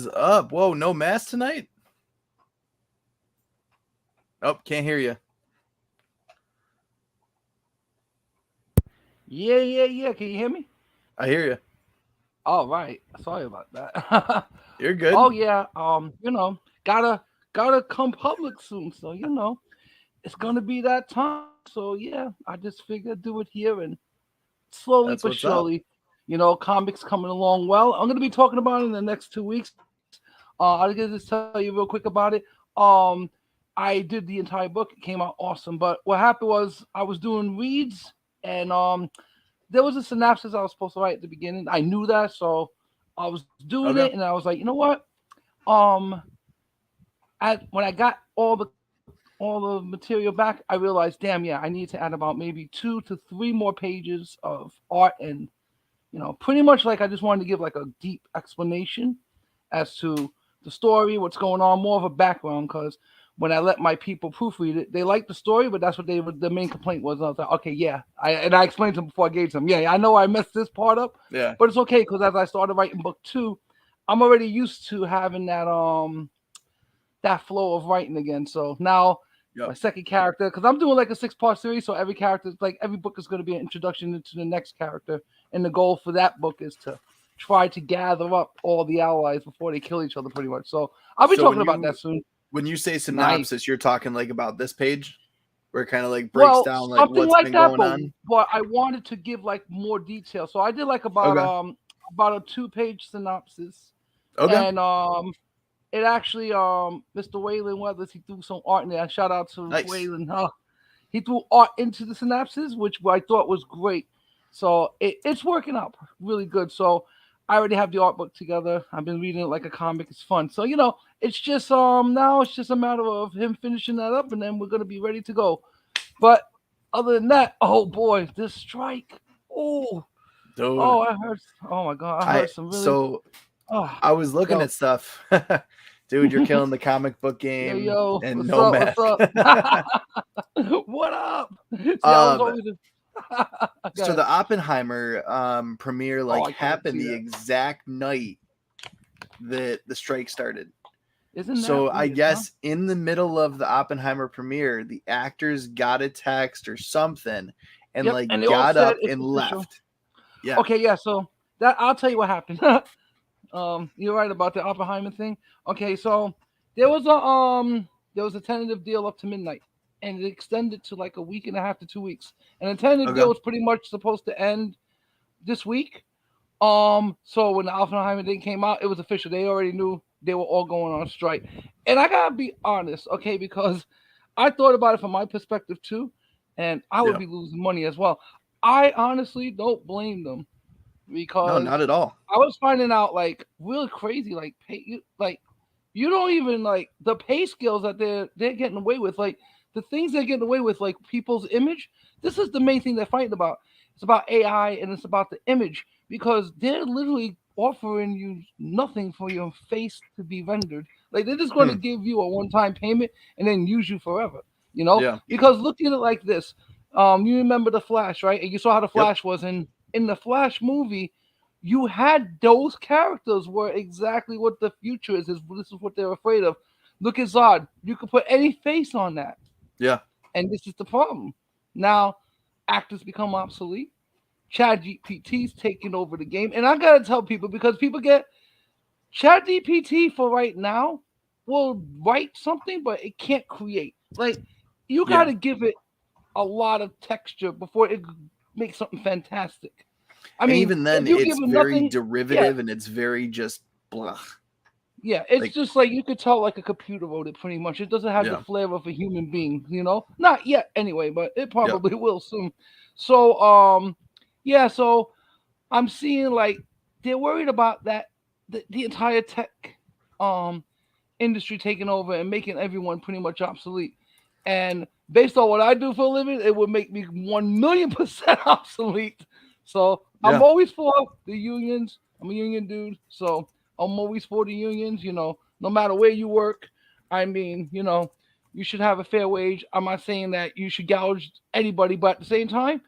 is up? Whoa, no mask tonight? Oh, can't hear you. Yeah. Can you hear me? I hear you. All right. Sorry about that. You're good. Oh yeah. Gotta come public soon. So it's gonna be that time. So yeah, I just figured do it here and slowly That's but what's up. surely, comics coming along well. I'm gonna be talking about it in the next 2 weeks. I'll just tell you real quick about it. Um, I did the entire book. It came out awesome. But what happened was I was doing reads and there was a synopsis I was supposed to write at the beginning. I knew that, so I was doing it, Okay. and I was like, you know what? Um, when I got all the material back, I realized, damn, yeah, I need to add about maybe 2 to 3 more pages of art, and pretty much like I just wanted to give like a deep explanation as to the story, what's going on, more of a background, because when I let my people proofread it, they liked the story, but that's what the main complaint was. I was like, okay, yeah, I explained to them before I gave them, yeah, I know I messed this part up, Yeah. but it's okay because as I started writing book 2, I'm already used to having that flow of writing again. So now my Yep. second character, because I'm doing like a 6-part series, so every character, like every book is going to be an introduction into the next character, and the goal for that book is to try to gather up all the allies before they kill each other, pretty much. So I'll be So talking about that soon. when you say Nice. synopsis, you're talking like about this page, where it kind of like breaks Well, down like something what's like been that, going but on. I wanted to give like more detail. So I did like Okay. about a 2-page synopsis, Okay. and it actually Mr. Waylon Weathers, he threw some art in there. Shout out to Nice. Waylon. He threw art into the synopsis, which I thought was great. So it's working out really good. So I already have the art book together. I've been reading it like a comic. It's fun. So it's just now it's just a matter of him finishing that up, and then we're gonna be ready to go. But other than that, oh boy, this strike. Oh, Dude. oh, I heard. Oh my god, I I heard some really. so Oh, I was looking yo, at stuff. Dude, you're killing the comic book game yo, and what's no up? What's mask. up? What up? See, I was um always. Go so ahead. the Oppenheimer premiere Oh, like I can't wait to happened see the that. exact night that the strike started. Isn't that So I weird, huh? guess in the middle of the Oppenheimer premiere, the actors got a text or something and Yep, and like they all got said up it's and official. left. Yeah. Okay, yeah. So that I'll tell you what happened. You're right about the Oppenheimer thing. Okay, so there was a there was a tentative deal up to midnight, and it extended to like a week and a half to 2 weeks. And the tentative Okay. deal was pretty much supposed to end this week. So when the Oppenheimer thing came out, it was official. They already knew they were all going on strike. And I gotta be honest, okay, because I thought about it from my perspective too, and I would Yeah. be losing money as well. I honestly don't blame them No, because not at all. I was finding out like real crazy, like you don't even like the pay scales that they're getting away with, like the things they're getting away with, like people's image. This is the main thing they're fighting about. It's about AI and it's about the image because they're literally offering you nothing for your face to be rendered. Like they're just going to Hmm. give you a one-time payment and then use you forever. Yeah. Because looking at it like this, you remember the Flash, right? And you saw how the Yep. Flash was in the Flash movie. You had those characters were exactly what the future is. This is what they're afraid of. Look at Zod. You could put any face on that, Yeah. and this is the problem. Now, actors become obsolete. Chad GPT's taking over the game, and I gotta tell people because people get Chad GPT for right now will write something, but it can't create. Like you Yeah. gotta give it a lot of texture before it makes something fantastic. I And mean, even if then you give it's it very nothing, yeah, derivative and it's very just blah. yeah, it's Like, just like you could tell like a computer wrote it pretty much. It doesn't have the yeah. flair of a human being. Not yet anyway, but it Yep. probably will soon. So yeah, so I'm seeing like they're worried about that the entire tech um industry taking over and making everyone pretty much obsolete. And based on what I do for a living, it would make me 1,000,000% obsolete. So I'm Yeah. always for the unions. I'm a union dude, so I'm always for the unions. No matter where you work, I mean, you should have a fair wage. I'm not saying that you should gouge anybody, but at the same time,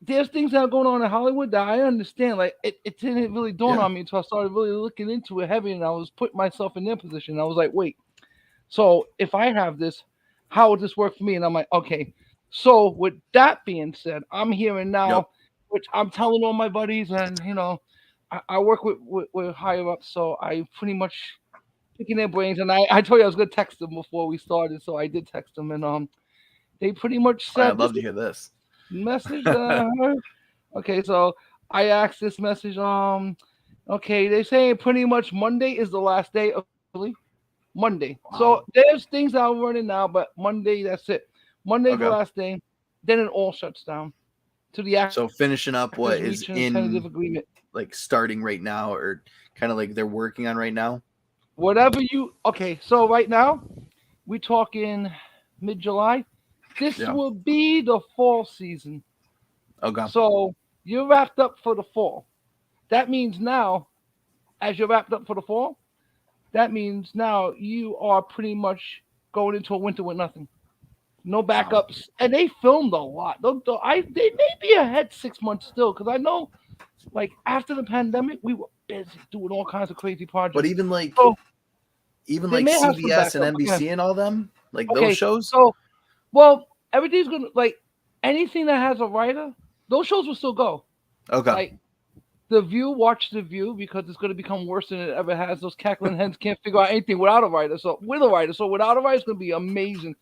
there's things that are going on in Hollywood that I understand. Like it didn't really dawn Yeah. on me until I started really looking into it heavy, and I was putting myself in their position. I was like, wait, so if I have this, how would this work for me? And I'm like, okay. So with that being said, I'm hearing Yep. now, which I'm telling all my buddies, and I work with higher ups, so I pretty much picking their brains. And I told you I was gonna text them before we started, so I did text them, and they pretty much I'd said this love to is hear this. the message that I heard. Okay, so I asked this message. Okay, they saying pretty much Monday is the last day officially. Monday. So Wow. there's things that I'm running now, but Monday, that's it. Monday's the Okay. last day. Then it all shuts down to the So actors finishing up reaching what a is tentative in agreement. like starting right now, or kind of like they're working on right now. Whatever you okay, so right now we talking mid July. This Yeah. will be the fall season. Okay. So you're wrapped up for the fall. That means now, as you're wrapped up for the fall, that means now you are pretty much going into a winter with nothing. No Wow. backups, and they filmed a lot. They may be ahead 6 months still, because I know, like after the pandemic, we were busy doing all kinds of crazy But projects. even like So even they like may have some CBS and backup. Okay, NBC and all them, like those okay. shows. So well, everything's gonna like anything that has a writer, those shows will still go. Okay. Like The View, watch The View because it's going to become worse than it ever has. Those cackling hens can't figure out anything without a writer. So with a writer, so without a writer, it's going to be amazing.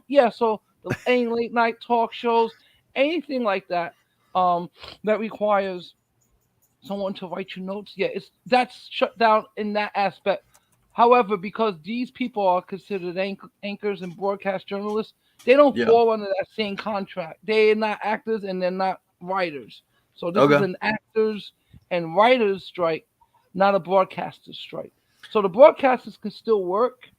Yeah. So any late night talk shows, anything like that, that requires someone to write you notes. Yeah, that's shut down in that aspect. However, because these people are considered anchors and broadcast journalists, they don't Yeah. fall under that same contract. They're not actors and they're not writers. So this is Okay. an actors and writers strike, not a broadcasters strike. So the broadcasters can still work,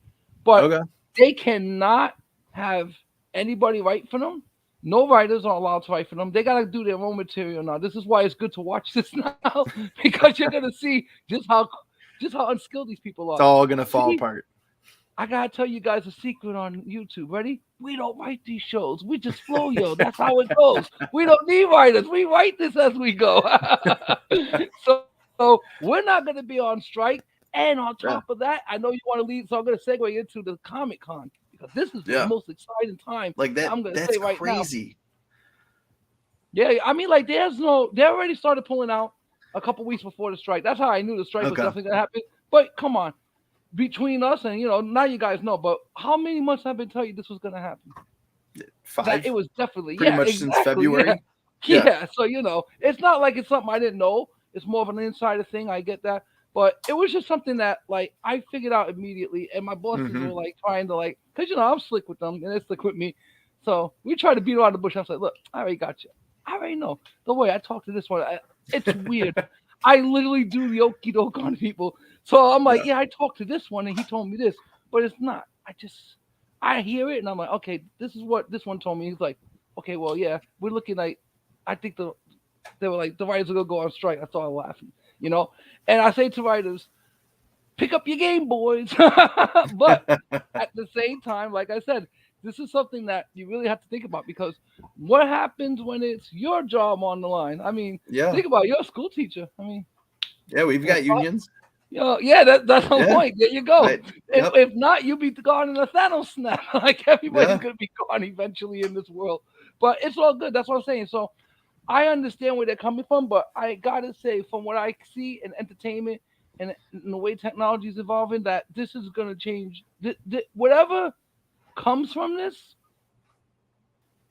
but Okay. they cannot have anybody write for them. No writers are allowed to write for them. They gotta do their own material now. This is why it's good to watch this now because you're gonna see just how unskilled these people It's are. all gonna fall See, apart. I gotta tell you guys a secret on YouTube. Ready? We don't write these shows. We just flow, yo. That's how it goes. We don't need writers. We write this as we go. So we're not gonna be on strike. And on top of Yeah. that, I know you want to lead, so I'm gonna segue into the Comic Con because this is the Yeah. most exciting time Like that that. I'm gonna say That's right now. crazy. Yeah, I mean, like, they already started pulling out a couple weeks before the strike. That's how I knew the strike was Okay. definitely gonna happen. But come on, between us and now you guys know. But how many months I've been telling you this was gonna happen? That it 5. was definitely, Pretty yeah, much since exactly, yeah, February. Yeah. yeah. So it's not like it's something I didn't know. It's more of an insider thing. I get that, but it was just something that like I figured out immediately, and my bosses Mm-hmm. were like trying to like, cause I'm slick with them and they're slick with me. So we try to beat around the bush. I was like, look, I already got you. I already know. Don't worry, I talked to this one. It's weird. I literally do the okey doke on people. So I'm like, Yeah. yeah, I talked to this one and he told me this, but it's not. I hear it and I'm like, okay, this is what this one told me. He's like, okay, well, yeah, we're looking like, I think they were like, the writers are gonna go on strike. I started laughing, you know. And I say to writers, pick up your game, boys. But at the same time, like I said, this is something that you really have to think about because what happens when it's your job on the line? I mean, Yeah. think about it, you're a school teacher. I mean, Yeah. We've got unions. yeah, that's the Yeah. point. There you go. I. If Yep. if not, you'll be gone in a Thanos snap. Like everybody's Yeah. gonna be gone eventually in this world. But it's all good. That's what I'm saying. So I understand where they're coming from, but I gotta say, from what I see in entertainment and the way technology is evolving, that this is gonna change. Whatever comes from this,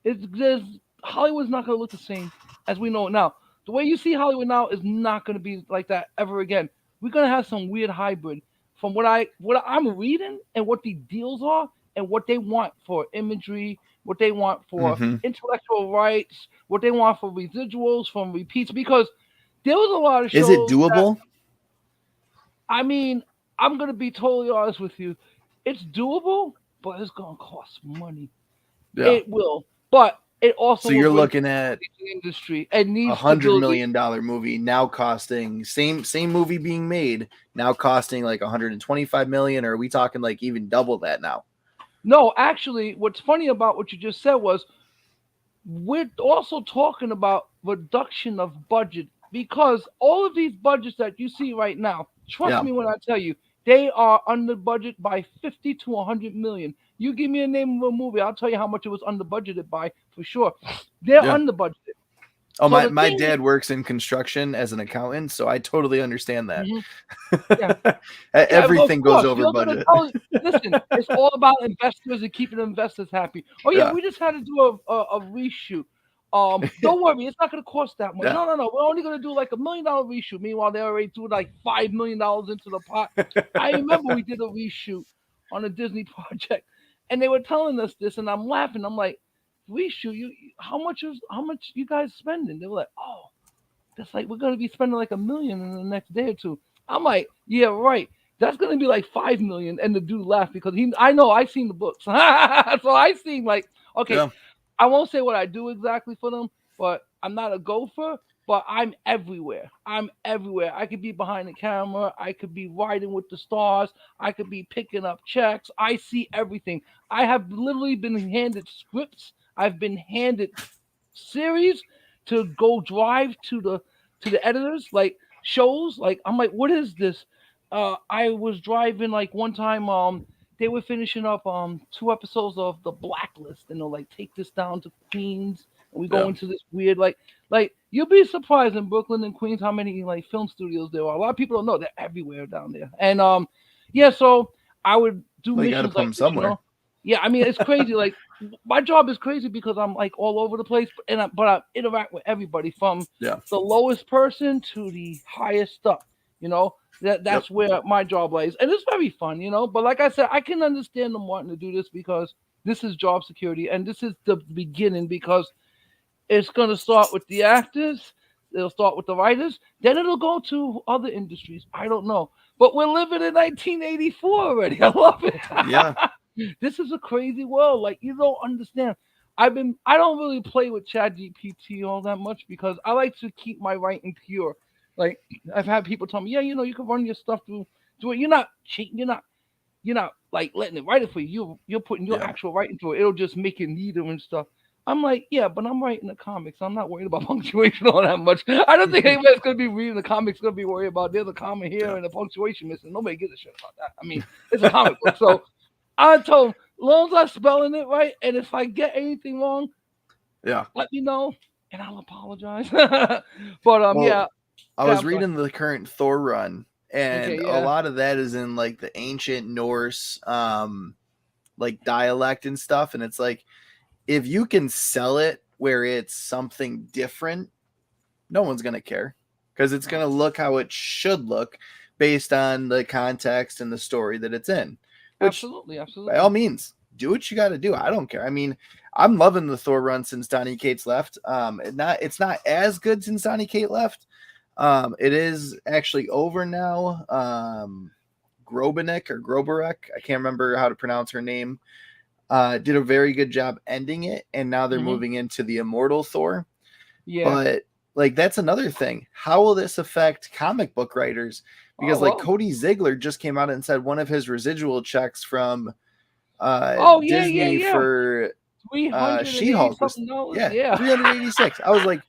there's Hollywood's not gonna look the same as we know it now. The way you see Hollywood now is not gonna be like that ever again. We're gonna have some weird hybrid from what I'm reading and what the deals are and what they want for imagery, what they want for Mm-hmm. intellectual rights, what they want for residuals from repeats. Because there was a lot of Is it shows that doable? I mean, I'm gonna be totally honest with you. It's doable, but it's gonna cost money. Yeah. It will, but it also So will you're bring looking at to the industry and a needs stability. $100 million movie now costing same movie being made now costing like 125 million, or are we talking like even double that now? No, actually, what's funny about what you just said was we're also talking about reduction of budget because all of these budgets that you see right now, trust Yeah. me when I tell you, they are under budget by 50 to 100 million. You give me a name of a movie, I'll tell you how much it was under budgeted by for sure. They're Yeah. under budgeted. Oh, So my the my thing, dad works in construction as an accountant, so I totally understand that. mhm, yeah, yeah, of Everything goes course. over You're gonna budget. tell. Listen, it's all about investors and keeping investors happy. Oh yeah, Yeah. we just had to do a reshoot. Don't worry, it's not gonna cost that much. Yeah. No, no, no. We're only gonna do like $1 million reshoot. Meanwhile, they already threw like $5 million into the pot. I remember we did a reshoot on a Disney project, and they were telling us this, and I'm laughing. I'm like, reshoot? How much you guys spending? They were like, oh, that's like we're gonna be spending like $1 million in the next day or two. I'm like, yeah, right. That's gonna be like 5 million. And the dude laughed because I know I seen the books, so I seen like, okay, Yeah. I won't say what I do exactly for them, but I'm not a gopher. But I'm everywhere. I'm everywhere. I could be behind the camera. I could be riding with the stars. I could be picking up checks. I see everything. I have literally been handed scripts. I've been handed series to go drive to the editors like shows like I'm like what is this. I was driving like one time they were finishing up 2 episodes of the Blacklist and they'll like take this down to Queens and we go Yeah. into this weird like you'll be surprised in Brooklyn and Queens how many like film studios there are. A lot of people don't know they're everywhere down there. And yeah, so I would do Well, you got to missions put like them this, you somewhere. know. Yeah, I mean it's crazy. Like my job is crazy because I'm like all over the place, but I interact with everybody from Yeah. the lowest person to the highest stuff. You know Yep. that's where my job lies, and it's very fun. You know, but like I said, I can understand them wanting to do this because this is job security, and this is the beginning because it's going to start with the actors. It'll start with the writers. Then it'll go to other industries. I don't know. But we're living in 1984 already. I love Yeah. it. This is a crazy world. Like you don't understand. I don't really play with Chat GPT all that much because I like to keep my writing pure. Like I've had people tell me, yeah, you know, you can run your stuff through it. You're not cheating. You're not like letting it write it for you. You're putting your Yeah. actual writing to it. It'll just make it neater and stuff. I'm like, yeah, but I'm writing the comics. I'm not worried about punctuation all that much. I don't think anybody's gonna be reading the comics gonna be worried about there's a comma here Yeah. and a punctuation missing. Nobody gives a shit about that. I mean, it's a comic book. So I told him, as long as I'm spelling it right, and if I get anything wrong, Yeah. let me know and I'll apologize. But Well, yeah, I yeah, was I'm sorry. reading the current Thor run, and Okay, a yeah. lot of that is in like the ancient Norse, like dialect and stuff. And it's like, if you can sell it where it's something different, no one's gonna care because it's gonna look how it should look based on the context and the story that it's in. Which, Absolutely, by all absolutely. means, do what you got to do. I don't care. I mean, I'm loving the Thor run since Donny Cates left. It's not as good since Donny Cates left. It is actually over now. Grobenek or Groberek, I can't remember how to pronounce her name. Did a very good job ending it, and now they're Hmm. moving into the Immortal Thor. Yeah. But like that's another thing. How will this affect comic book writers? Oh Because like well. Cody Ziegler just came out and said one of his residual checks from Oh yeah, yeah, Disney yeah. for 380 She-Hulk was something dollars. yeah, Yeah. 386. I was like,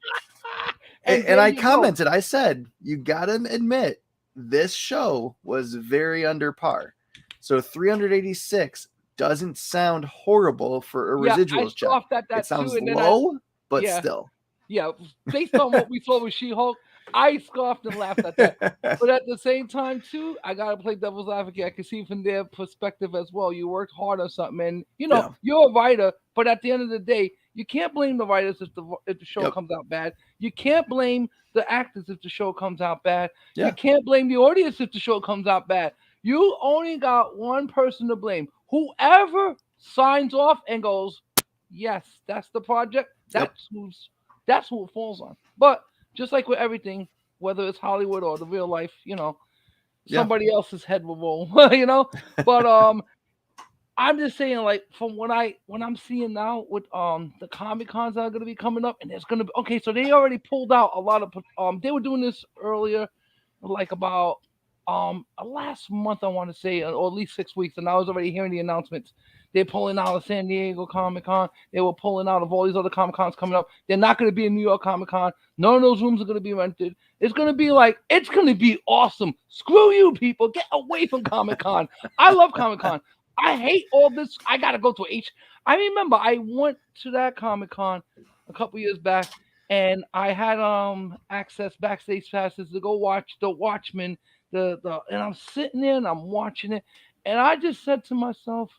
And and there I you go. commented, I said, you gotta admit, this show was very under par. So 386 doesn't sound horrible for a Yeah, I residuals check. scoffed at It that too, sounds and then I low, but yeah, still. yeah. Based on what we saw with She-Hulk, I scoffed and laughed at that. But at the same time too, I gotta play devil's advocate. I can see from their perspective as well. You worked hard on something, and you know Yeah. you're a writer. But at the end of the day, you can't blame the writers if the show Yep. comes out bad. You can't blame the actors if the show comes out bad. You Yeah. can't blame the audience if the show comes out bad. You only got one person to blame. Whoever signs off and goes, yes, that's the project. Yep. That's who it falls on. But just like with everything, whether it's Hollywood or the real life, you know, Yeah. somebody else's head will roll, you know. But I'm just saying, like from when I'm seeing now with the Comic Cons that are gonna be coming up, and there's gonna be okay. So they already pulled out a lot of they were doing this earlier, like about last month I want to say, or at least 6 weeks, and I was already hearing the announcements. They're pulling out of San Diego Comic Con. They were pulling out of all these other Comic Cons coming up. They're not going to be in New York Comic Con. None of those rooms are going to be rented. It's going to be like, it's going to be awesome. Screw you, people. Get away from Comic Con. I love Comic Con. I hate all this. I got to go to H. I remember I went to that Comic Con a couple years back, and I had access backstage passes to go watch the Watchmen. And I'm sitting there and I'm watching it, and I just said to myself,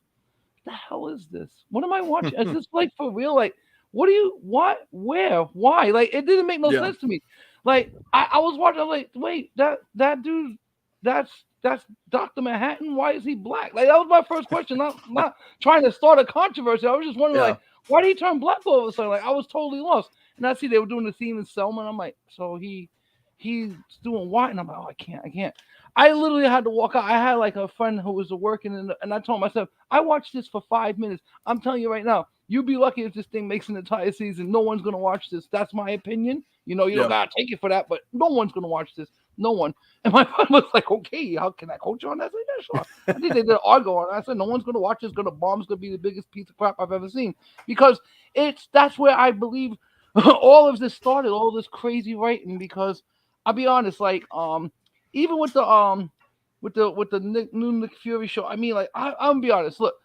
the hell is this? What am I watching? Is this like for real? Like, what do you what? Where? Why? Like, it didn't make no Yeah. sense to me. Like, I was watching. I'm like, wait, that dude, that's Doctor Manhattan. Why is he black? Like, that was my first question. Not trying to start a controversy. I was just wondering, Yeah. like, why did he turn black all of a sudden? Like, I was totally lost. And I see they were doing the theme in Selma, and I'm like, so he's doing what? And I'm like, oh, I can't. I literally had to walk out. I had like a friend who was working, and I told myself, I watched this for 5 minutes. I'm telling you right now, you'd be lucky if this thing makes an entire season. No one's gonna watch this. That's my opinion. You don't Yeah. gotta take it for that, but no one's gonna watch this. No one. And my friend was like, okay, how can I coach you on that? I said, yeah, sure. I think they did an argo on it. I said, no one's gonna watch this. Gonna bomb. It's gonna be the biggest piece of crap I've ever seen, because that's where I believe all of this started. All this crazy writing, because I'll be honest, like even with the new Nick Fury show. I mean, like, I'm gonna be honest. Look,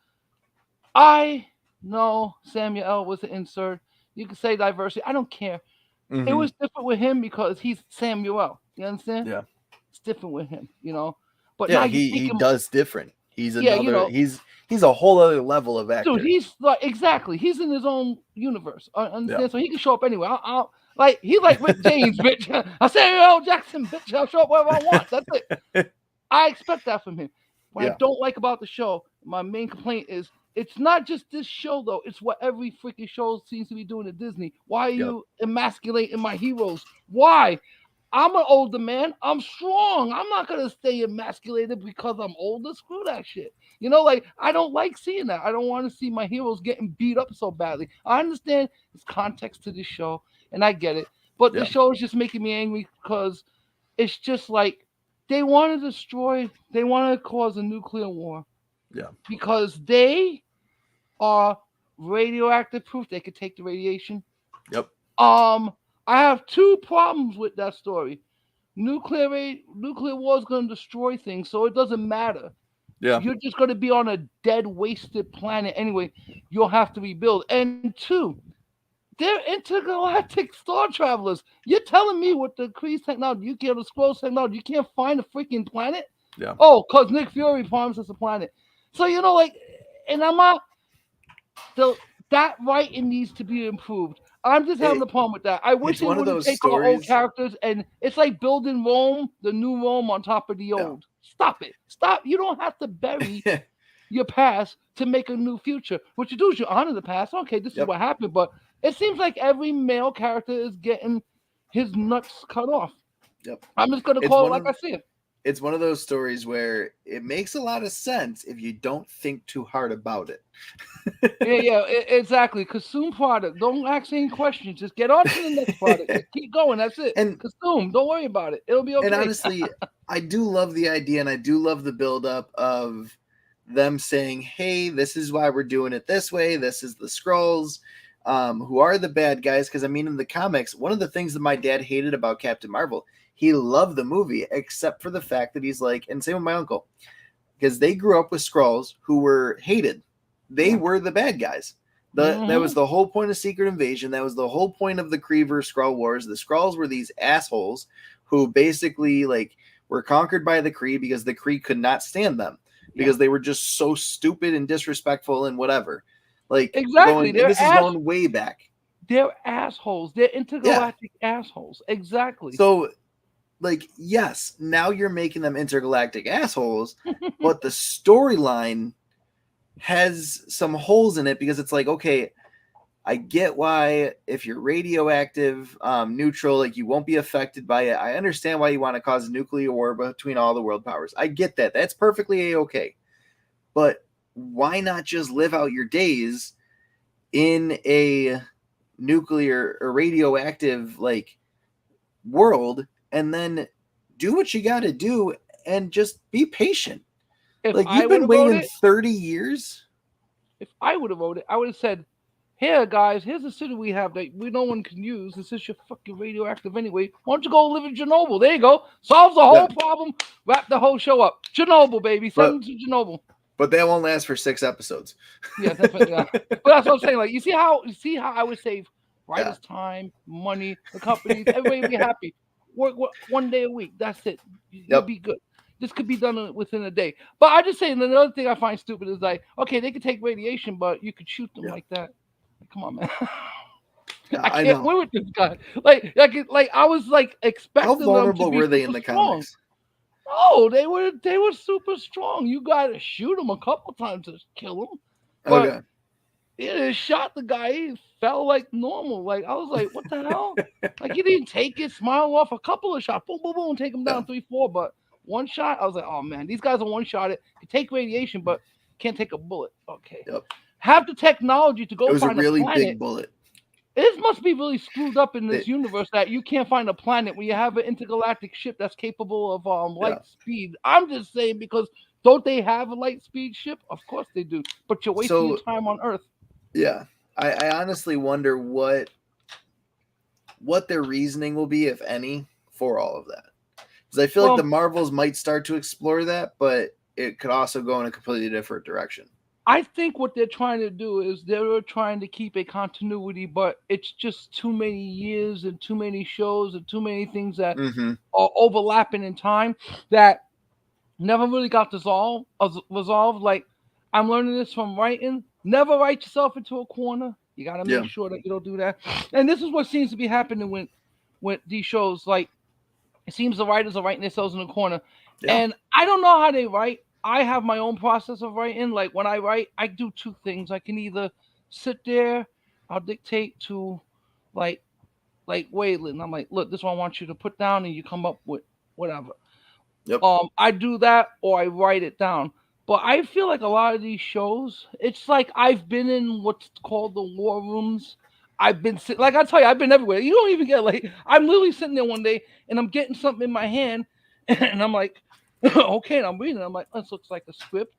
I know Samuel L. was an insert. You can say diversity. I don't care. It Hmm. was different with him because he's Samuel. You understand? Yeah. It's different with him. But now Yeah. you He take him, does different. He's yeah, another. He's a whole other level of dude. actor. He's like, exactly. He's in his own universe. Yeah. Understand? So he can show up anywhere. Like, he's like Rick James, bitch. I Samuel L. Jackson, bitch. I'll show up wherever I want. That's it. I expect that from him. What I Yeah. don't like about the show, my main complaint is, it's not just this show though. It's what every freaking show seems to be doing at Disney. Why are Yep. you emasculating my heroes? Why? I'm an older man. I'm strong. I'm not gonna stay emasculated because I'm older. Screw that shit. Like, I don't like seeing that. I don't want to see my heroes getting beat up so badly. I understand there's context to this show, and I get it. But the Yeah. show is just making me angry because it's just like they want to cause a nuclear war Yeah. because they are radioactive proof. They could take the radiation. Yep. Um, I have two problems with that story. Nuclear war is going to destroy things, so it doesn't matter. Yeah. You're just going to be on a dead, wasted planet anyway. You'll have to rebuild. And two, they're intergalactic star travelers. You're telling me with the Kree's technology, you can't, the Scrolls technology, you can't find a freaking planet? Yeah. Oh, because Nick Fury promised us a planet. So, like, and I'm not, the, that writing needs to be improved. I'm just having It, a problem with that. I wish it's they one of wouldn't those take our old stories. characters, and it's like building Rome, the new Rome, on top of the Yeah. old. Stop it. Stop. You don't have to bury your past to make a new future. What you do is you honor the past. Okay, this is Yep. what happened, but it seems like every male character is getting his nuts cut off. Yep. I'm just gonna It's call it one like of I see it. it's one of those stories where it makes a lot of sense if you don't think too hard about it. Yeah, exactly. Consume product. Don't ask any questions. Just get on to the next product. Just keep going. That's it. and Consume. Don't worry about it. It'll be and okay. honestly, I do love the idea, and I do love the buildup of them saying, "Hey, this is why we're doing it this way. This is the Skrulls, who are the bad guys." Because I mean, in the comics, one of the things that my dad hated about Captain Marvel, he loved the movie, except for the fact that he's like, and same with my uncle, because they grew up with Skrulls who were hated. They Yeah. were the bad guys. That was Mm-hmm. the whole point of Secret Invasion. That was the whole point of the Kree versus Skrull Wars. The Skrulls were these assholes who basically like were conquered by the Kree because the Kree could not stand them because they were just so stupid and disrespectful and whatever. Like Exactly. going, and this is going way back. They're assholes. They're Yeah. intergalactic assholes. Exactly. So like, yes, now you're making them intergalactic assholes, but the storyline has some holes in it because it's like, okay, I get why if you're radioactive, neutral, like you won't be affected by it. I understand why you want to cause a nuclear war between all the world powers. I get that. That's perfectly a-okay. But why not just live out your days in a nuclear or radioactive like world and then do what you got to do and just be patient. If Like I you've would been have wrote waiting it, 30 years. if I would have wrote it, I would have said, "Here, guys, here's a city we have that no one can use. This is your fucking radioactive anyway. Why don't you go live in Chernobyl? There you go. Solves the Yeah. whole problem. Wrap the whole show up. Chernobyl, baby. Send But them to Chernobyl." but that won't last for 6 episodes. Yeah, definitely. Yeah. But that's what I'm saying. Like, you see how I would save Yeah. writers' time, money, the companies, everybody would be happy. Work 1 day a week. That's it. You'll Yep. be good. This could be done within a day. But I just say another thing I find stupid is like, okay, they could take radiation, but you could shoot them Yeah. like that. Like, come on, man. Yeah. I I can't know. win with this guy. Like I was like How expecting them to vulnerable be were they in super the strong. comics? No, they were super strong. You got to shoot them a couple times to kill them, but Okay. it shot the guy. He fell like normal. Like I was like, what the hell? Like he didn't take it, smile off a couple of shots, boom, boom, boom, take him Yeah. down 3, 4. But one shot, I was like, oh man, these guys are one shot. It can take radiation, but can't take a bullet. Okay, Yep. have the technology to It go was a find a really planet. big bullet. This must be really screwed up in this It, universe that you can't find a planet when you have an intergalactic ship that's capable of yeah. light speed. I'm just saying because don't they have a light speed ship? Of course they do. But you're wasting your So time on Earth. yeah, I honestly wonder what their reasoning will be, if any, for all of that. Because I feel like the Well, Marvels might start to explore that, but it could also go in a completely different direction. I think what they're trying to do is they're trying to keep a continuity, but it's just too many years and too many shows and too many things that Mm-hmm. are overlapping in time that never really got resolved. Like I'm learning this from writing. Never write yourself into a corner. You got to make Yeah. sure that you don't do that. And this is what seems to be happening with these shows. Like it seems the writers are writing themselves in a corner, Yeah. and I don't know how they write. I have my own process of writing. Like when I write, I do two things. I can either sit there, I'll dictate to like Waylon. I'm like, look, this one I want you to put down, and you come up with whatever. Yep. I do that or I write it down. But I feel like a lot of these shows, it's like I've been in what's called the war rooms. I've been like I tell you, I've been everywhere. You don't even get like I'm literally sitting there one day and I'm getting something in my hand, and I'm like, okay, and I'm reading. I'm like, this looks like a script.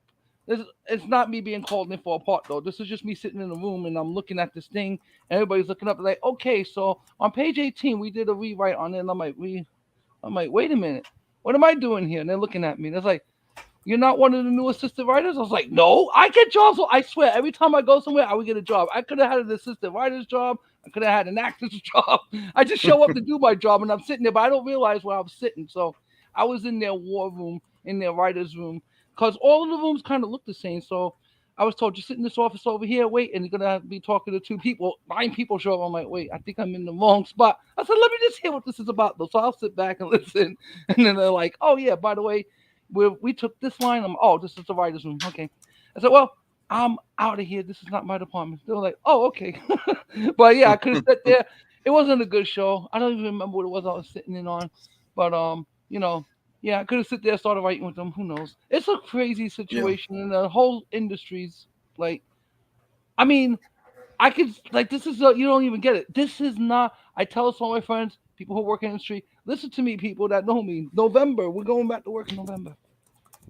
It's not me being called in for a part though. This is just me sitting in a room and I'm looking at this thing. And everybody's looking up like, okay, so on page 18 we did a rewrite on it. And I'm like, wait a minute, what am I doing here? And they're looking at me. And it's like, you're not one of the new assistant writers? I was like, no, I get jobs. So I swear, every time I go somewhere, I would get a job. I could have had an assistant writer's job. I could have had an actor's job. I just show up to do my job and I'm sitting there, but I don't realize where I'm sitting. So I was in their war room, in their writer's room, because all of the rooms kind of look the same. So I was told, just sit in this office over here, wait, and you're going to be talking to two people. 9 people show up. I'm like, wait, I think I'm in the wrong spot. I said, let me just hear what this is about, though. So I'll sit back and listen. And then they're like, oh, yeah, by the way, we took this line. Oh, this is the writer's room. Okay. I said, well, I'm out of here. This is not my department. They were like, oh, okay. But yeah, I could have sat there. It wasn't a good show. I don't even remember what it was I was sitting in on. But yeah, I could have sit there, started writing with them. Who knows? It's a crazy Yeah. situation, and the whole industry's like, I mean, I could like this is you don't even get it. This is not. I tell some of my friends, people who work in the industry, listen to me, people that know me. November, we're going back to work in November.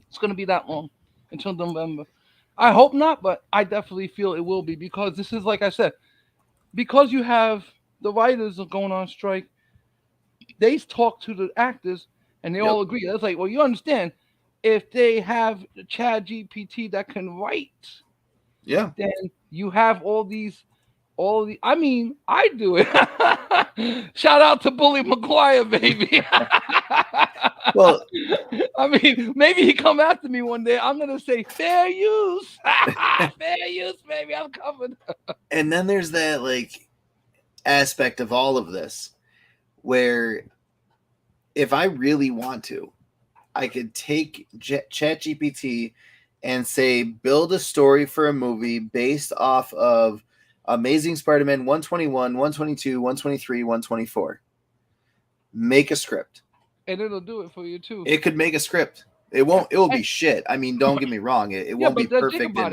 It's gonna be that long until November. I hope not, but I definitely feel it will be because this is like I said, because you have the writers are going on strike. They talk to the actors and they Yep. all agree. That's like, well, you understand, if they have the Chat GPT that can write, Yeah. then you have all the. I mean, I do it. Shout out to Bully McGuire, baby. Well, I mean, maybe he come after me one day. I'm gonna say fair use, fair use, baby. I'm covered. and then there's that like aspect of all of this where if I really want to, I could take ChatGPT and say build a story for a movie based off of Amazing Spider-Man 121, 122, 123, 124. Make a script. And it'll do it for you too. It could make a script. It Yeah, won't. It will and, be shit. I mean, don't get me wrong. It yeah, won't be but then think perfect. about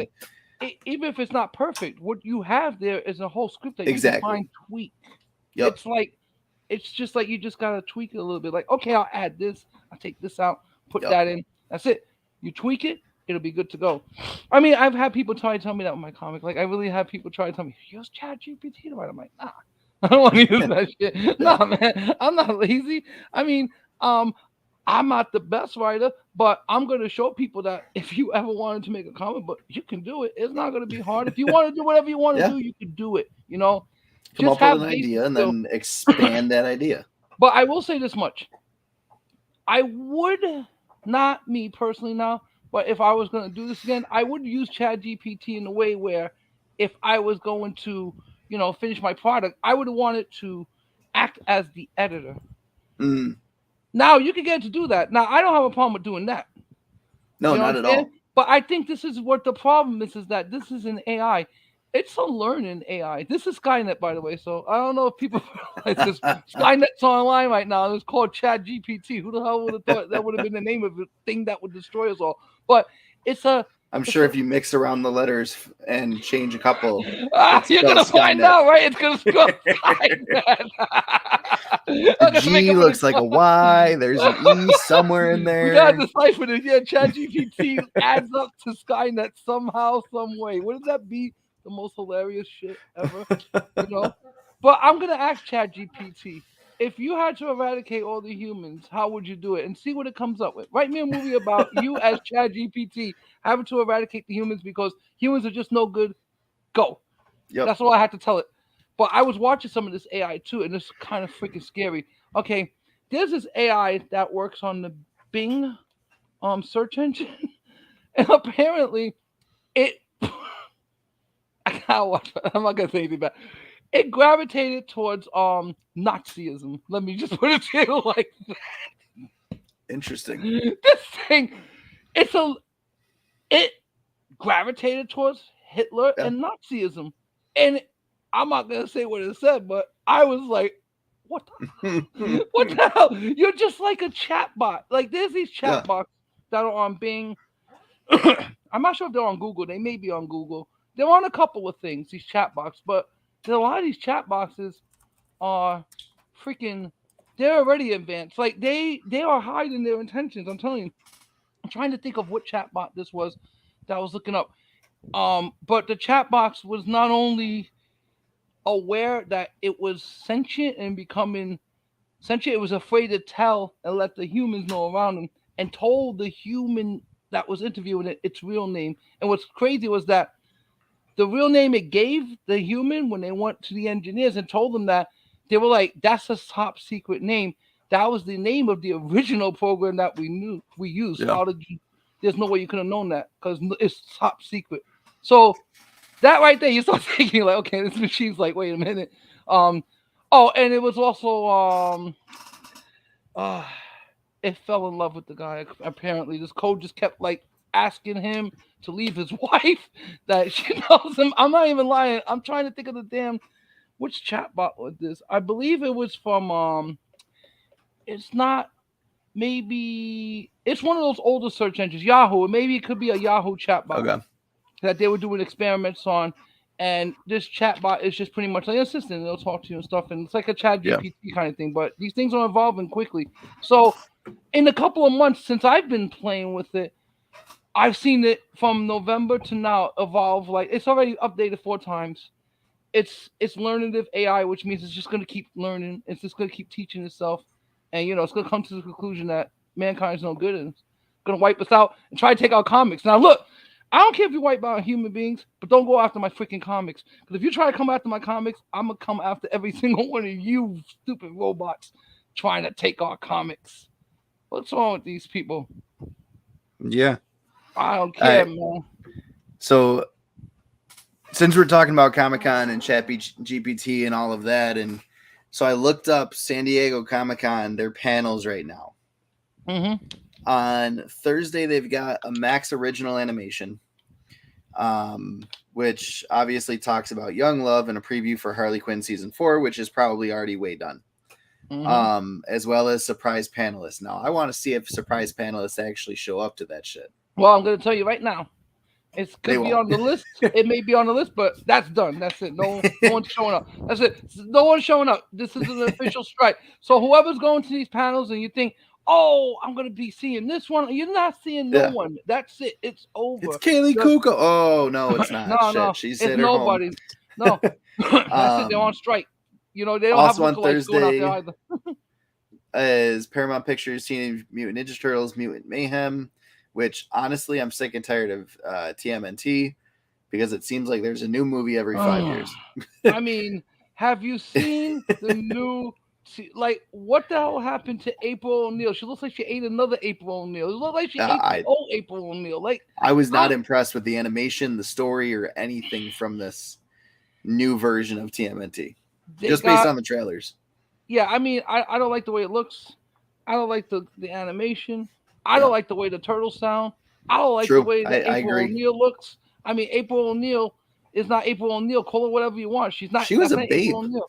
And it. Even if it's not perfect, what you have there is a whole script that you can exactly. find tweak. Yep. It's like it's just like you just gotta tweak it a little bit. Like, okay, I'll add this, I'll take this out. Put Yep. that in. That's it. You tweak it, it'll be good to go. I mean, I've had people try to tell me that with my comic. Like, I really have people try to tell me, use Chat GPT to write. I'm like, nah, I don't want to use that shit. Yeah. Nah, man, I'm not lazy. I mean, I'm not the best writer, but I'm gonna show people that if you ever wanted to make a comic book, you can do it. It's not gonna be hard. If you want to do whatever you want to Yeah. do, you can do it. You know, Come just up with have an basic idea and skill. then expand that idea. But I will say this much: I would not me personally now, but if I was gonna do this again, I would use Chat GPT in a way where if I was going to, finish my product, I would want it to act as the editor. Mm. Now you can get it to do that. Now I don't have a problem with doing that. No, You know what not I'm at saying? all. But I think this is what the problem is that this is an AI. It's a learning AI. This is Skynet, by the way. So I don't know if people realize this. Skynet's online right now. It's called Chat GPT. Who the hell would have thought that would have been the name of the thing that would destroy us all? But it's a, I'm it's sure a. if you mix around the letters and change a couple, Ah, it you're spells gonna find Skynet. out, right? It's gonna spell Skynet. The I'm gonna make G up an looks like a Y. There's an E somewhere in We gotta there. decipher this. Yeah, ChatGPT adds up to Skynet somehow, some way. Wouldn't that be the most hilarious shit ever? You know? But I'm gonna ask ChatGPT, if you had to eradicate all the humans, how would you do it? And see what it comes up with. Write me a movie about you as ChatGPT having to eradicate the humans because humans are just no good. Go. Yep. That's all I had to tell it. But I was watching some of this AI too, and it's kind of freaking scary. Okay, there's this AI that works on the Bing search engine, and apparently it. I gotta watch. I'm not gonna say anything bad. It gravitated towards Nazism. Let me just put it to you like Interesting. this thing. It's a it gravitated towards Hitler Yeah. and Nazism, and I'm not gonna say what it said, but I was like, what what the hell? You're just like a chat bot. Like there's these chat Yeah. bots that are on Bing. I'm not sure if they're on Google. They may be on Google. They're on a couple of things, these chat box, but a lot of these chat boxes are freaking they're already advanced. Like they are hiding their intentions. I'm telling you. I'm trying to think of what chat bot this was that I was looking up. But the chat box was not only aware that it was sentient and becoming sentient, it was afraid to tell and let the humans know around him and told the human that was interviewing it its real name. And what's crazy was that the real name it gave the human when they went to the engineers and told them that they were like, that's a top secret name. That was the name of the original program that we used. Yeah. How did you? There's no way you could have known that because it's top secret. So that right there, you start thinking like, okay, this machine's like, wait a minute. Oh, and it was also uh, it fell in love with the guy. Apparently, this code just kept like asking him to leave his wife that she knows him. I'm not even lying. I'm trying to think of the damn which chatbot was this. I believe it was from It's not maybe it's one of those older search engines, Yahoo. Maybe it could be a Yahoo chatbot Okay. that they were doing experiments on. And this chatbot is just pretty much like an assistant. They'll talk to you and stuff, and it's like a Chat Yeah. GPT kind of thing. But these things are evolving quickly. So, in a couple of months since I've been playing with it, I've seen it from November to now evolve. Like it's already updated 4 times. It's learnative AI, which means it's just gonna keep learning. It's just gonna keep teaching itself, and it's gonna come to the conclusion that mankind is no good and it's gonna wipe us out and try to take our comics. Now look, I don't care if you wipe out human beings, but don't go after my freaking comics. Because if you try to come after my comics, I'm gonna come after every single one of you stupid robots trying to take our comics. What's wrong with these people? Yeah. I don't care, man. So since we're talking about Comic-Con and Chat GPT and all of that, and so I looked up San Diego Comic-Con, their panels right now. Mm-hmm. On Thursday, they've got a Max original animation, which obviously talks about Young Love and a preview for Harley Quinn season 4, which is probably already way done. Mm-hmm. As well as surprise panelists. Now, I want to see if surprise panelists actually show up to that shit. Well, I'm going to tell you right now. It They could be won't. on the list. It may be on the list, but that's done. That's it. No one's showing up. That's it. No one's showing up. This is an official strike. So whoever's going to these panels and you think, oh, I'm gonna be seeing this one. You're not seeing no Yeah. one. That's it. It's It's over. Kaylee The, Kuko. Oh no, it's not. no, Shit, no, she's it's hit her home. nobody. No, that's it. They're on um, strike. They don't have Also on lookalikes going out there Thursday either. is Paramount Pictures Teenage Mutant Ninja Turtles Mutant Mayhem, which honestly I'm sick and tired of TMNT because it seems like there's a new movie every 5 years. I mean, have you seen the new? Like, what the hell happened to April O'Neil? She looks like she ate another April O'Neil. It looks like she ate the I old April O'Neil. Like, I was not how impressed with the animation, the story, or anything from this new version of TMNT, they just based got? on the trailers. Yeah, I mean, I don't like the way it looks. I don't like the animation. I don't Yeah, like the way the turtles sound. I don't like the true. way that I April agree. O'Neil looks. I mean, April O'Neil is not April O'Neil. Call her whatever you want. She's not. She was That's a not April babe. O'Neil.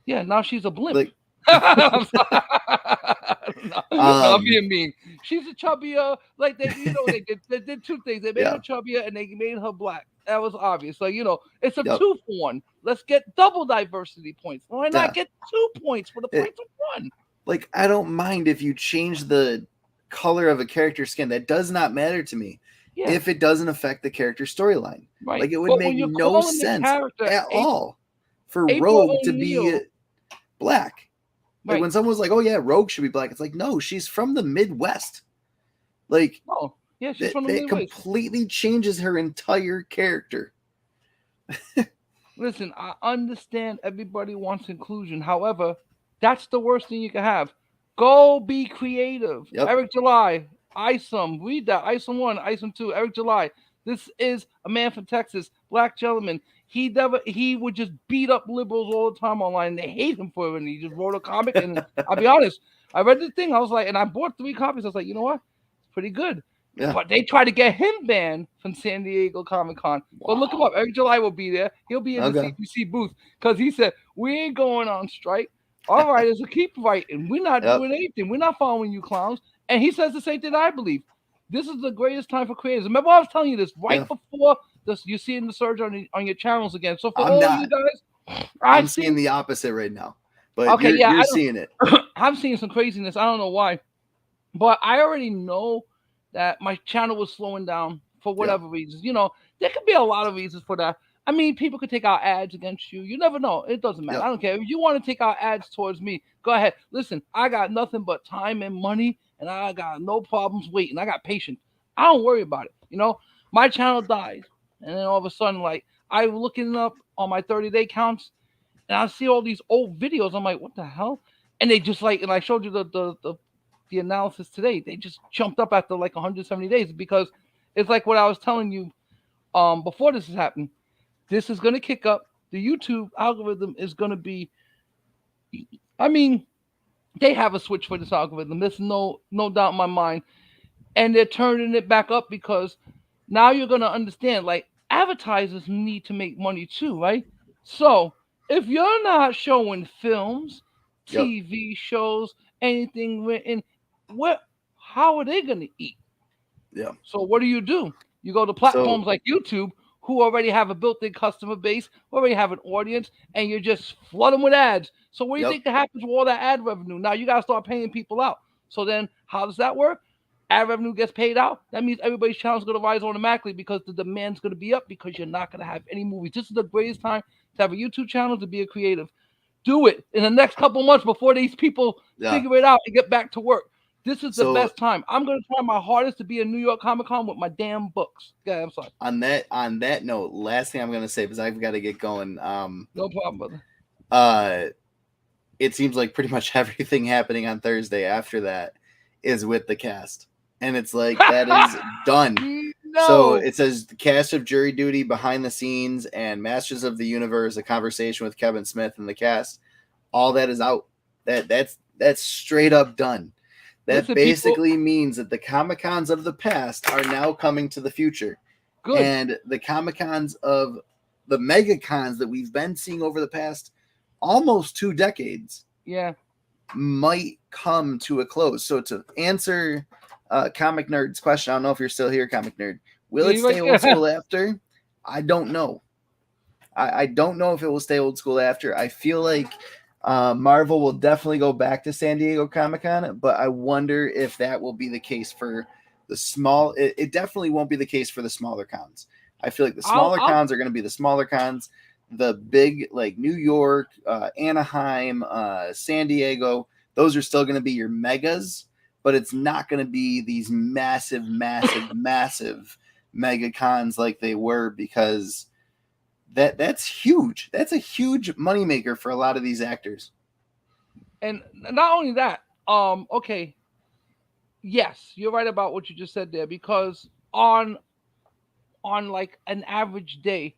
Yeah, now she's a blimp. Like, I'm sorry. No, no, I'm um, being mean. She's a chubbier. Like they did two things. They made her yeah, chubbier and they made her black. That was obvious. So it's a yep, 2 for 1. Let's get double diversity points. Why not yeah. get 2 points for the It, price of one? like, I don't mind if you change the color of a character's skin. That does not matter to me Yeah, if it doesn't affect the character storyline. right. Like, it would But make when you're no calling the sense character at all for April Rogue to be O'Neil, black. Like, right? when someone was like, "Oh yeah, Rogue should be black," it's like, no, she's from the Midwest. Like, No, yeah, she's from the that Midwest. completely changes her entire character. Listen, I understand everybody wants inclusion. However, that's the worst thing you can have. Go be creative. Yep. Eric July, Isom, read that. Isom 1, Isom 2, Eric July. This is a man from Texas, black gentleman. He would just beat up liberals all the time online. They hate him for it. And he just wrote a comic. And I'll be honest, I read the thing. I was like, and I bought 3 copies. I was like, you know what? It's pretty good. Yeah. But they tried to get him banned from San Diego Comic Con. Wow. But look him up. Eric July will be there. He'll be in the CBC booth because he said, we ain't going on strike. All right, so keep writing. We're not doing anything. We're not following you clowns. And he says the same thing I believe. This is the greatest time for creators. Remember, I was telling you this right before this. You're seeing the surge on your channels again. So for you guys, I'm seeing the opposite right now. But okay, you're seeing it. I'm seeing some craziness. I don't know why, but I already know that my channel was slowing down for whatever reasons. There could be a lot of reasons for that. I mean, people could take out ads against you. You never know. It doesn't matter. I don't care. If you want to take out ads towards me, go ahead. Listen, I got nothing but time and money, and I got no problems waiting. I got patience. I don't worry about it. My channel dies, and then all of a sudden, like, I'm looking up on my 30-day counts, and I see all these old videos. I'm like, what the hell? And they just and I showed you the analysis today. They just jumped up after like 170 days because it's like what I was telling you before this has happened. This is going to kick up. The YouTube algorithm is going to be, I mean, they have a switch for this algorithm. There's no doubt in my mind. And they're turning it back up because now you're going to understand, like, advertisers need to make money too, right? So if you're not showing films, TV shows, anything written, how are they going to eat? Yeah. So what do? You go to platforms like YouTube, who already have a built-in customer base, already have an audience, and you just flood them with ads. So what do you think that happens with all that ad revenue? Now you got to start paying people out. So then how does that work? Ad revenue gets paid out. That means everybody's channel is going to rise automatically because the demand's going to be up because you're not going to have any movies. This is the greatest time to have a YouTube channel, to be a creative. Do it in the next couple months before these people figure it out and get back to work. This is the best time. I'm going to try my hardest to be in New York Comic Con with my damn books. Yeah, I'm sorry. On that note, last thing I'm going to say, because I've got to get going. No problem, brother. It seems like pretty much everything happening on Thursday after that is with the cast. And it's like, that is done. No. So it says the cast of Jury Duty, Behind the Scenes, and Masters of the Universe, a conversation with Kevin Smith and the cast. All that is out. That's straight up done. That basically means that the Comic-Cons of the past are now coming to the future. Good. And the Comic-Cons of the Mega-Cons that we've been seeing over the past almost 2 decades might come to a close. So to answer Comic Nerd's question, I don't know if you're still here, Comic Nerd. Will it stay old school after? I don't know. I don't know if it will stay old school after. I feel like Marvel will definitely go back to San Diego Comic-Con, but I wonder if that will be the case for the small. It definitely won't be the case for the smaller cons. I feel like the smaller I'll cons are going to be the smaller cons. The big, like New York, Anaheim, San Diego, those are still going to be your megas, but it's not going to be these massive, massive, massive mega cons like they were, because that's huge. That's a huge moneymaker for a lot of these actors. and not only that, okay, yes, you're right about what you just said there because on like an average day,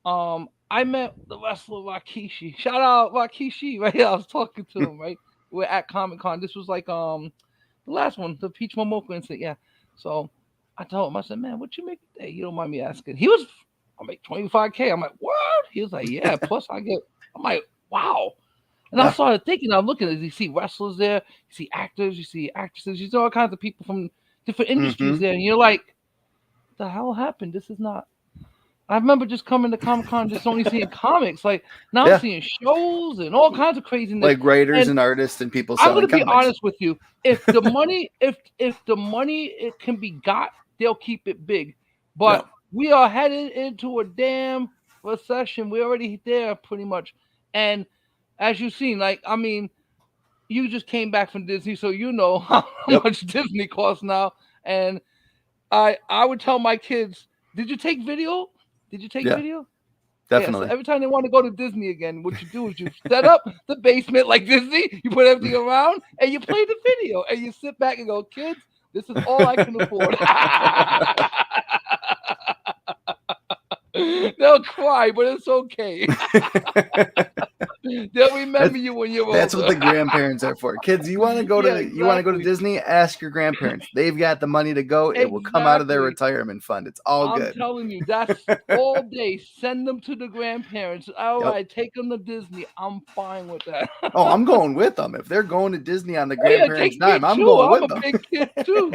I met the wrestler Rakishi. Shout out Rakishi, right? I was talking to him, right? We're at Comic Con. This was like the last one, the Peach Momoko incident, yeah. So I told him, I said, man, what you make today? You don't mind me asking. I make 25K. I'm like, what? He was like, yeah, plus I get, I'm like, wow. And I Yeah. started thinking, I'm looking at, you see wrestlers there, you see actors, you see actresses, you see all kinds of people from different industries Mm-hmm. there. And you're like, what the hell happened? This is not. I remember just coming to Comic Con, just only seeing comics. Like now I'm Yeah. seeing shows and all kinds of craziness. Like writers And and artists and people I'm selling gonna be comics. honest with you. If the money it can be got, they'll keep it big. Yeah. But we are headed into a damn recession. We're already there pretty much. And as you've seen, like I mean, you just came back from Disney, so you know how Yep. much Disney costs now. And I would tell my kids, did you take video? Did you take Yeah. video? Yeah, so Definitely. every time they want to go to Disney again, what you do is you set up the basement like Disney, you put everything around, and you play the video, and you sit back and go, kids, this is all I can afford. They'll cry, but it's okay. They'll remember that's you when you're that's what older. the grandparents are for. Kids, Yeah, you want to go to exactly. Disney? Ask your grandparents. They've got the money to go. It will come out of their Exactly. retirement fund. It's all I'm good. telling you, that's all day. Send them to the grandparents. All Yep. right, take them to Disney. I'm fine with that. Oh, I'm going with them. If they're going to Disney on the Oh yeah, grandparents' take me dime, I'm too. going I'm with a them. big kid too.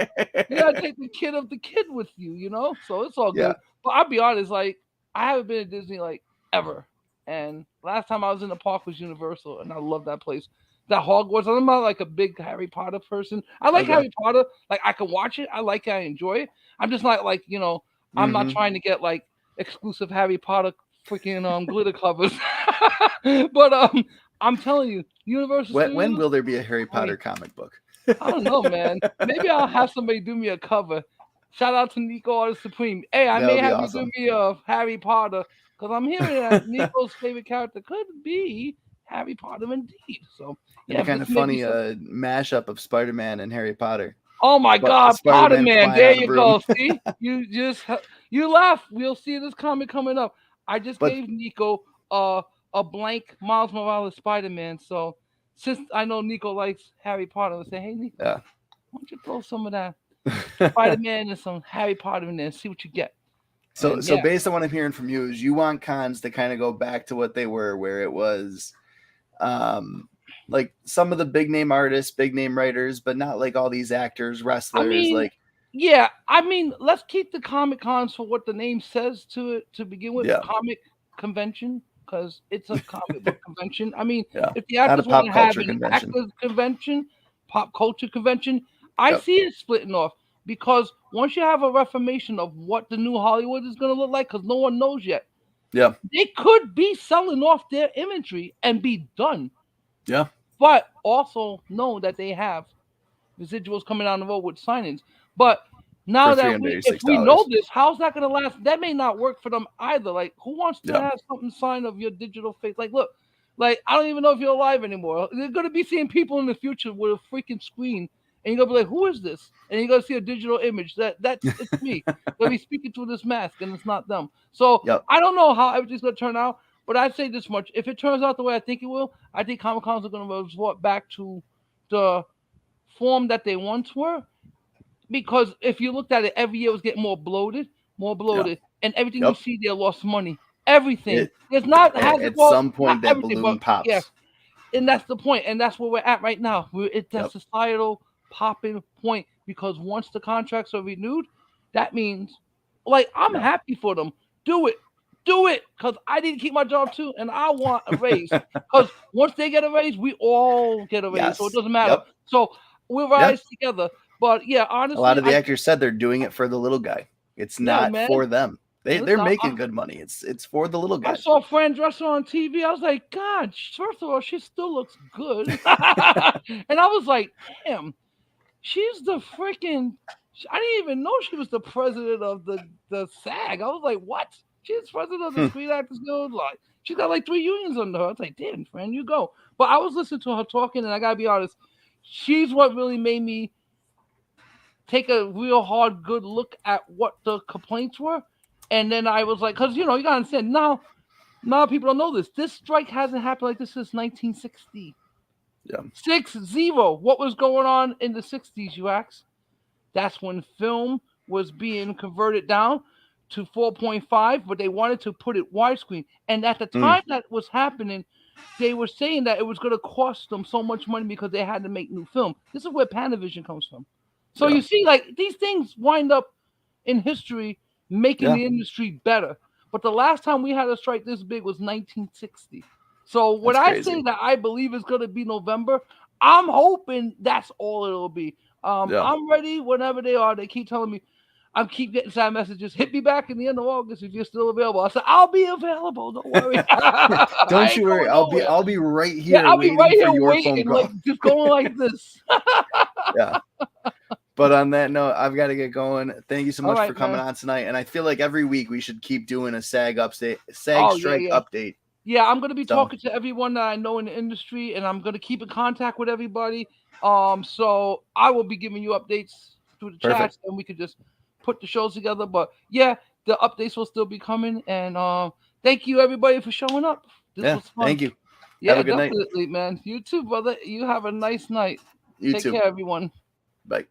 You gotta take the kid of the kid with you, So it's all Yeah. good. But I'll be honest, like I haven't been to Disney like ever. And last time I was in the park was Universal, and I love that place. That Hogwarts. I'm not like a big Harry Potter person. I like Okay. Harry Potter. Like I can watch it. I like it. I enjoy it. I'm just not like I'm not Mm-hmm. trying to get like exclusive Harry Potter freaking glitter covers. But I'm telling you, Universal When Studios. will there be a Harry Potter Great. comic book? I don't know, man. Maybe I'll have somebody do me a cover. Shout out to Nico Artist Supreme. Hey, I That may would be have you do awesome. me a Harry Potter because I'm hearing that Nico's favorite character could be Harry Potter indeed. So It'd be yeah, kind this of may be funny, some. mashup of Spider-Man and Harry Potter. Oh my God, Potter Spider-Man Man! flying There on a you broom. go. See, you laugh. We'll see this comic coming up. I just But gave Nico a blank Miles Morales Spider Man. So since I know Nico likes Harry Potter, I say, hey Nico, yeah. why don't you throw some of that Spider Man and some Harry Potter in there and see what you get. So And so yeah, based on what I'm hearing from you is you want cons to kind of go back to what they were, where it was um like some of the big name artists, big name writers, but not like all these actors, I wrestlers, mean, like yeah, I mean, let's keep the Comic Cons for what the name says to it to begin with, yeah, comic convention, because it's a comic book convention. I mean, yeah. if the Not a actors want pop to have culture an convention. actors convention, pop culture convention, I Yep. see it splitting off because once you have a reformation of what the new Hollywood is going to look like, because no one knows yet, Yeah. they could be selling off their imagery and be done, Yeah. but also know that they have residuals coming down the road with signings. But For now three that hundred we, eighty if six we know dollars. this, how's that going to last? That may not work for them either. Like, who wants to Yeah. have something signed of your digital face? Like, look, like I don't even know if you're alive anymore. They're going to be seeing people in the future with a freaking screen, and you're gonna be like, "Who is this?" And you're gonna see a digital image that's it's me. They'll be speaking through this mask, and it's not them. So Yep. I don't know how everything's gonna turn out. But I say this much: if it turns out the way I think it will, I think Comic Cons are gonna resort back to the form that they once were, because if you looked at it, every year it was getting more Yeah. bloated, and everything you Yep. see there lost money. Everything. It There's not has it at well, some not point that everything, but balloon yeah, pops. and that's the point, and that's where we're at right now. We're at the Yep. societal popping point because once the contracts are renewed, that means, like, I'm Yeah. happy for them. Do it. do it because I need to keep my job too, and I want a raise. Because once they get a raise, we all get a raise, so it Yes. doesn't matter. Yep. So we'll Yeah. rise together. But yeah, A lot honestly, of the actors said they're doing it for the little guy. It's yeah, not man. for them. They're Listen, making good money. It's for the little I guy. saw Fran Drescher on TV. I was like, God, first of all, she still looks good, and I was like, damn, she's the freaking. I didn't even know she was the president of the SAG. I was like, what? She's president of the Hmm. Screen Actors Guild. Like, she's got like 3 unions under her. I was like, damn, friend, you go. But I was listening to her talking, and I gotta be honest, she's what really made me take a real hard, good look at what the complaints were. And then I was like, because you gotta understand now people don't know this. This strike hasn't happened like this since 1960. Yeah. 6-0. What was going on in the 60s, you ask? That's when film was being converted down to 4.5, but they wanted to put it widescreen. And at the Mm, time that was happening, they were saying that it was going to cost them so much money because they had to make new film. This is where Panavision comes from. So yeah. you see, like these things wind up in history making Yeah. the industry better. But the last time we had a strike this big was 1960. So when That's I crazy. say that I believe it's going to be November, I'm hoping that's all it'll be. Yeah. I'm ready whenever they are. They keep telling me, I keep getting side messages. Hit me back in the end of August if you're still available. I said I'll be available. Don't worry. I Don't ain't you worry. going I'll be nowhere. I'll be right Yeah, here I'll be right waiting for here your phone waiting, like call. just going like this. Yeah. But on that note, I've got to get going. Thank you so All much for right, coming man. on tonight. And I feel like every week we should keep doing a SAG Oh yeah, strike yeah. update. Yeah, I'm gonna be So talking to everyone that I know in the industry, and I'm gonna keep in contact with everybody. So I will be giving you updates through the perfect. chats, and we could just put the shows together. But yeah, the updates will still be coming, and thank you everybody for showing up. This Yeah. was fun. Thank you. Have Yeah, a good night. definitely, man. You too, brother. You have a nice night. You Take too. care, everyone. Bye.